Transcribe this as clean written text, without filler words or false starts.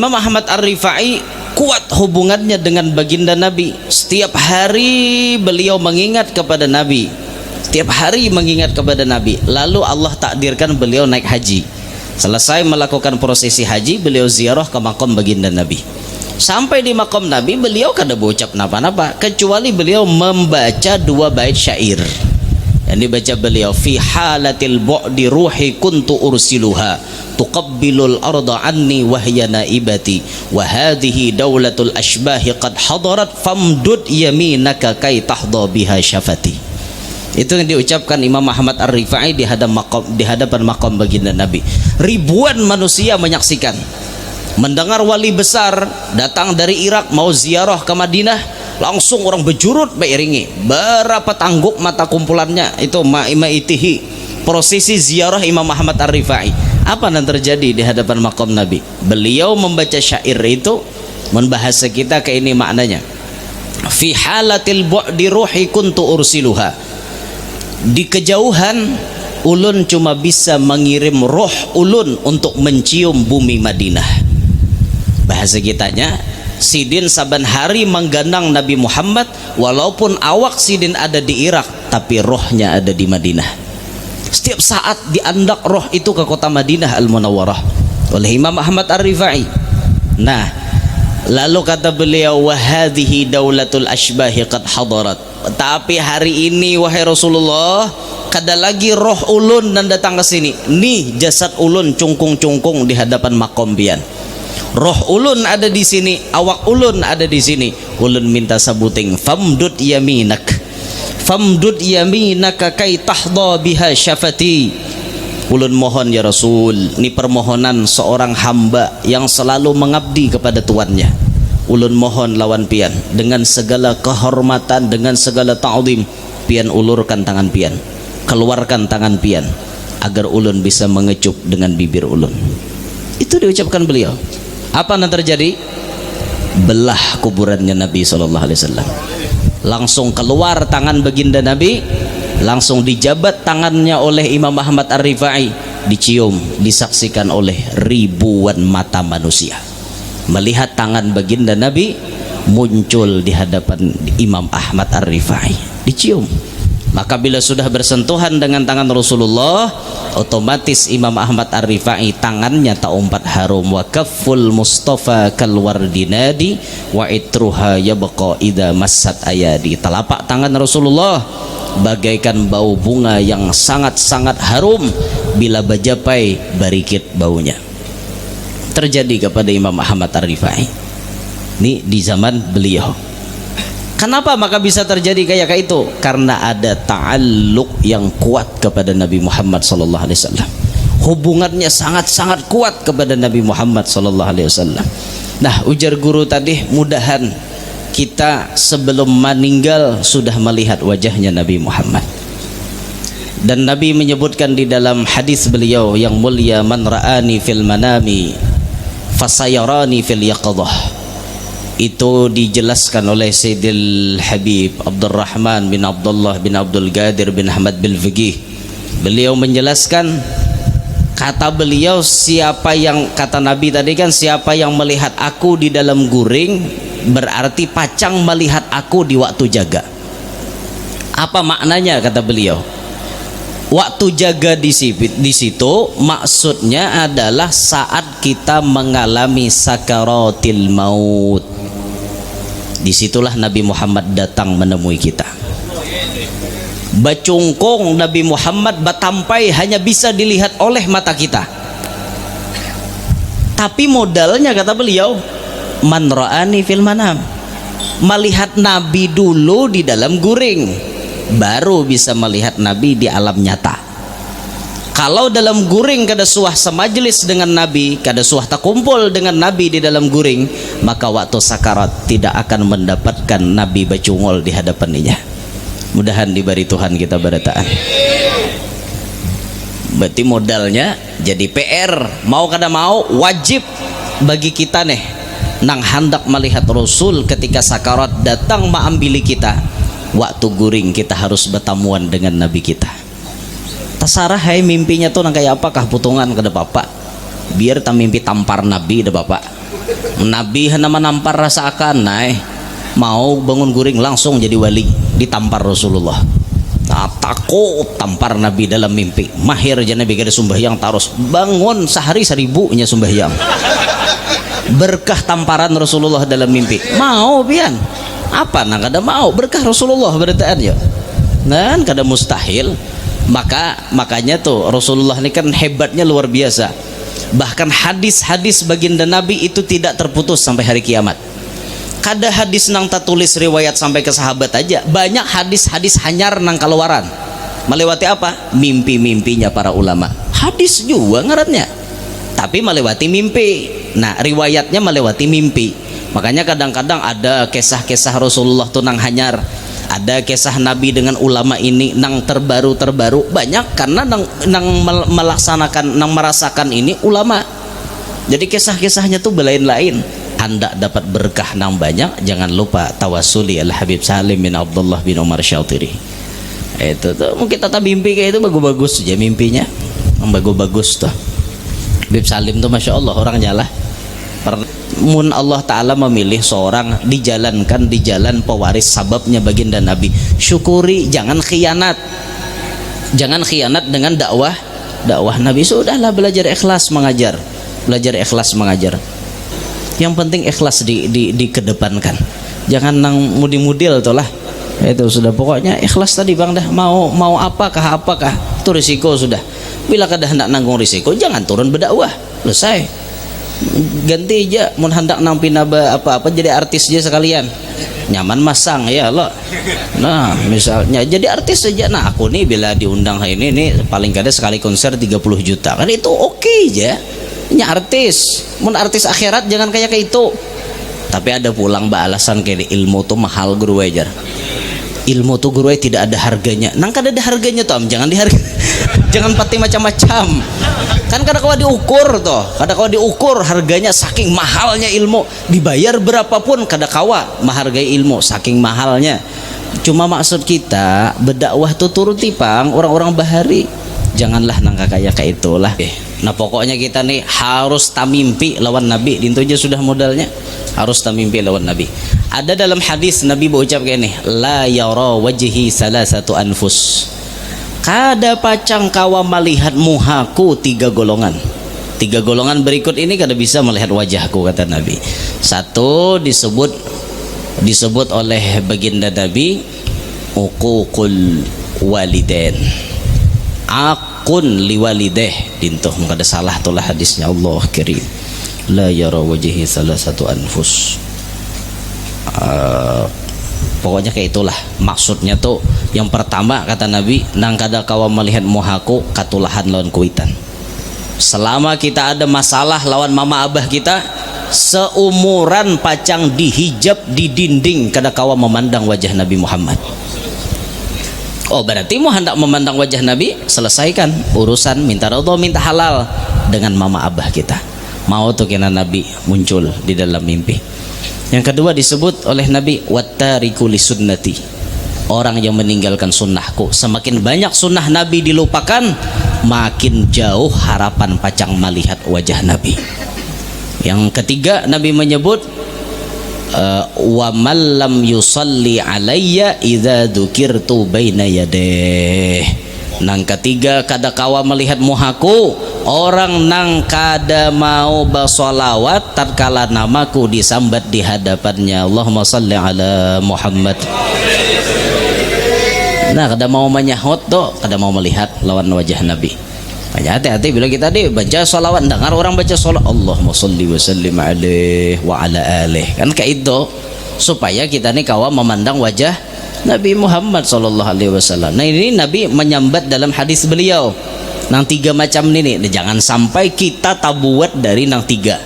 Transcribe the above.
Imam Ahmad Ar-Rifai kuat hubungannya dengan baginda Nabi. Setiap hari beliau mengingat kepada Nabi, setiap hari mengingat kepada Nabi. Lalu Allah takdirkan beliau naik haji. Selesai melakukan prosesi haji, beliau ziarah ke makam baginda Nabi. Sampai di makam Nabi, beliau kada berucap napa-napa kecuali beliau membaca 2 bait syair. Yang dibaca beliau, fi halatil bu'di ruhi kuntu ursiluha tuqabbilul arda anni wahya naibati wa hadhihi daulatul ashbahi qad hadarat famdud yaminaka kai tahda biha syafati. Itu yang diucapkan Imam Ahmad Ar-Rifai di hadapan makam baginda Nabi. Ribuan manusia menyaksikan, mendengar wali besar datang dari Irak mau ziarah ke Madinah, langsung orang berjurut beriringi. Berapa tangguk mata kumpulannya itu ma'itihi prosesi ziarah Imam Ahmad Ar-Rifai. Apa yang terjadi di hadapan makam Nabi? Beliau membaca syair itu, membahasa kita ke ini maknanya. Fi halatil bu'di ruhi kuntu ursiluha. Di kejauhan ulun cuma bisa mengirim roh ulun untuk mencium bumi Madinah. Bahasa kitanya, Sidin saban hari menggandang Nabi Muhammad, walaupun awak Sidin ada di Irak tapi rohnya ada di Madinah. Setiap saat diandak roh itu ke kota Madinah Al-Munawwarah oleh Imam Ahmad Ar-Rifai. Nah, lalu kata beliau, wa hadhihi daulatul ashbahi qad hadarat. Tapi hari ini wahai Rasulullah, kada lagi roh ulun dan datang ke sini. Nih jasad ulun cungkung-cungkung di hadapan makom pian. Roh ulun ada di sini, awak ulun ada di sini. Ulun minta sabuting famdud yaminak, famdud yaminaka kai tahda biha syafati. Ulun mohon ya Rasul, ini permohonan seorang hamba yang selalu mengabdi kepada tuannya. Ulun mohon lawan pian dengan segala kehormatan, dengan segala ta'zim, pian ulurkan tangan pian, keluarkan tangan pian agar ulun bisa mengecup dengan bibir ulun. Itu diucapkan beliau. Apa yang terjadi? Belah kuburannya Nabi SAW. Langsung keluar tangan baginda Nabi, langsung dijabat tangannya oleh Imam Ahmad Ar-Rifai, dicium, disaksikan oleh ribuan mata manusia. Melihat tangan baginda Nabi muncul di hadapan Imam Ahmad Ar-Rifai, dicium. Maka bila sudah bersentuhan dengan tangan Rasulullah, otomatis Imam Ahmad Ar-Rifai tangannya taumpat harum. Wa kafful Mustafa kalwardinadi wa itruha yabqa idza massat ayadi. Telapak tangan Rasulullah bagaikan bau bunga yang sangat-sangat harum, bila bajapai barikit baunya. Terjadi kepada Imam Ahmad Ar-Rifai ini di zaman beliau. Kenapa maka bisa terjadi kayak itu? Karena ada ta'alluq yang kuat kepada Nabi Muhammad SAW. Hubungannya sangat-sangat kuat kepada Nabi Muhammad SAW. Nah, ujar guru tadi, mudahan kita sebelum meninggal sudah melihat wajahnya Nabi Muhammad. Dan Nabi menyebutkan di dalam hadis beliau yang mulia, man ra'ani fil manami fasayarani fil yaqadhah. Itu dijelaskan oleh Sayyidil Habib Abdurrahman bin Abdullah bin Abdul Qadir bin Ahmad bil Fiqih. Beliau menjelaskan, kata beliau, siapa yang, kata Nabi tadi kan, siapa yang melihat aku di dalam guring berarti pacang melihat aku di waktu jaga. Apa maknanya kata beliau? Waktu jaga di situ maksudnya adalah saat kita mengalami sakaratil maut. Disitulah Nabi Muhammad datang menemui kita. Bacungkung Nabi Muhammad batampai hanya bisa dilihat oleh mata kita. Tapi modalnya kata beliau, man ra'ani fil manam, melihat Nabi dulu di dalam guring, baru bisa melihat Nabi di alam nyata. Kalau dalam guring kada suah semajlis dengan Nabi, kada suah takumpul dengan Nabi di dalam guring, maka waktu sakarat tidak akan mendapatkan Nabi bacungol di hadapaninya. Mudahan diberi Tuhan kita berataan. Berarti modalnya jadi PR, mau kada mau wajib bagi kita nih nang hendak melihat Rasul ketika sakarat datang mengambil kita. Waktu guring kita harus bertamuan dengan Nabi kita. Tasarah hai mimpinya tuh nang kayak apakah putungan kada bapak, biar tak mimpi tampar Nabi dah bapak. Nabi nama nampar rasakan naik mau bangun guring langsung jadi wali, ditampar Rasulullah. Nah, takut tampar Nabi dalam mimpi. Mahir aja Nabi kada sembahyang terus bangun sehari 1000-nya sembahyang. Berkah tamparan Rasulullah dalam mimpi. Mau pian? Apa nah kada mau berkah Rasulullah beritaan ya. Dan kada mustahil. Makanya tuh Rasulullah ini kan hebatnya luar biasa. Bahkan hadis-hadis baginda Nabi itu tidak terputus sampai hari kiamat. Kada hadis nang tertulis riwayat sampai ke sahabat aja, banyak hadis-hadis hanyar nang keluaran melewati apa? Mimpi-mimpinya para ulama. Hadis juga ngarannya, tapi melewati mimpi. Nah, riwayatnya melewati mimpi. Makanya kadang-kadang ada kisah-kisah Rasulullah tuh nang hanyar, ada kisah Nabi dengan ulama ini nang terbaru banyak karena nang melaksanakan, nang merasakan ini ulama. Jadi kisah-kisahnya tuh belain-lain. Anda dapat berkah nang banyak, jangan lupa tawasuli al Habib Salim bin Abdullah bin Umar Syatiri. Itu tuh mungkin tata mimpi kayak itu bagus-bagus aja mimpinya, bagus-bagus tuh. Habib Salim tuh masya Allah orangnya lah. Mun Allah Ta'ala memilih seorang dijalankan di jalan pewaris sababnya baginda Nabi, syukuri, jangan khianat dengan dakwah Nabi. Sudahlah belajar ikhlas mengajar, yang penting ikhlas dikedepankan, jangan nang mudil-mudil tuh lah. Itu sudah, pokoknya ikhlas tadi bang dah. Mau apakah itu risiko sudah. Bila kada hendak nanggung risiko, jangan turun berdakwah, selesai. Ganti aja, mun hendak nang pinaba apa jadi artis aja sekalian, nyaman masang ya lo. Nah misalnya jadi artis saja. Nah aku nih bila diundang hari ini paling kada sekali konser 30 juta kan, itu oke aja. Nya artis, mun artis akhirat jangan kayak itu. Tapi ada pulang alasan kayak ilmu tuh mahal guru ajar. Ilmu tuh guru tidak ada harganya. Nang kada ada harganya tuh, jangan dihargai. Jangan pati macam-macam. Kan kada kau diukur harganya saking mahalnya ilmu. Dibayar berapapun kada kawa menghargai ilmu saking mahalnya. Cuma maksud kita berdakwah tuh turun tipang orang-orang bahari. Janganlah nangka kayak itulah. Nah pokoknya kita nih harus tamimpi lawan Nabi. Dintu aja sudah modalnya, harus tamimpi lawan Nabi. Ada dalam hadis Nabi berucap kayak nih, la yara wajhi salasatu anfus. Kada pacang kawa melihat muhaku 3 golongan. 3 golongan berikut ini kada bisa melihat wajahku, kata Nabi. Satu disebut oleh baginda Nabi, uququl walidain, akun liwalideh. Dintuh mengada salah tulah hadisnya. Allah karim, la yara wajhi salasatu anfus. Pokoknya kayak itulah maksudnya tuh. Yang pertama kata Nabi, nang kada kawa melihat muhaku katulahan lawan kuitan. Selama kita ada masalah lawan mama abah kita, seumuran pacang dihijab di dinding kada kawa memandang wajah Nabi Muhammad. Oh berarti mau hendak memandang wajah Nabi, selesaikan urusan minta ridho, minta halal dengan mama abah kita. Mau tuh kena Nabi muncul di dalam mimpi. Yang kedua disebut oleh Nabi wattariku li sunnati, orang yang meninggalkan sunnahku. Semakin banyak sunnah Nabi dilupakan, makin jauh harapan pacang melihat wajah Nabi. Yang ketiga Nabi menyebut wa man lam yusalli alayya idza dzukirtu baina yadeh. Nang ketiga kada kawa melihat muhaku, orang nang kada mau bersolawat tatkala namaku disambat di hadapannya. Allahumma salli ala Muhammad. Nah kada mau menyahut tuh, kada mau melihat lawan wajah Nabi. Hati-hati bila kita baca salawat, dengar orang baca salawat, Allahumma salli wa sallim alaihi wa ala alihi, kan kayak itu supaya kita nih kawa memandang wajah Nabi Muhammad sallallahu alaihi wasallam. Nah ini Nabi menyambat dalam hadis beliau nang 3 macam ini. Jangan sampai kita tabuat dari nang 3.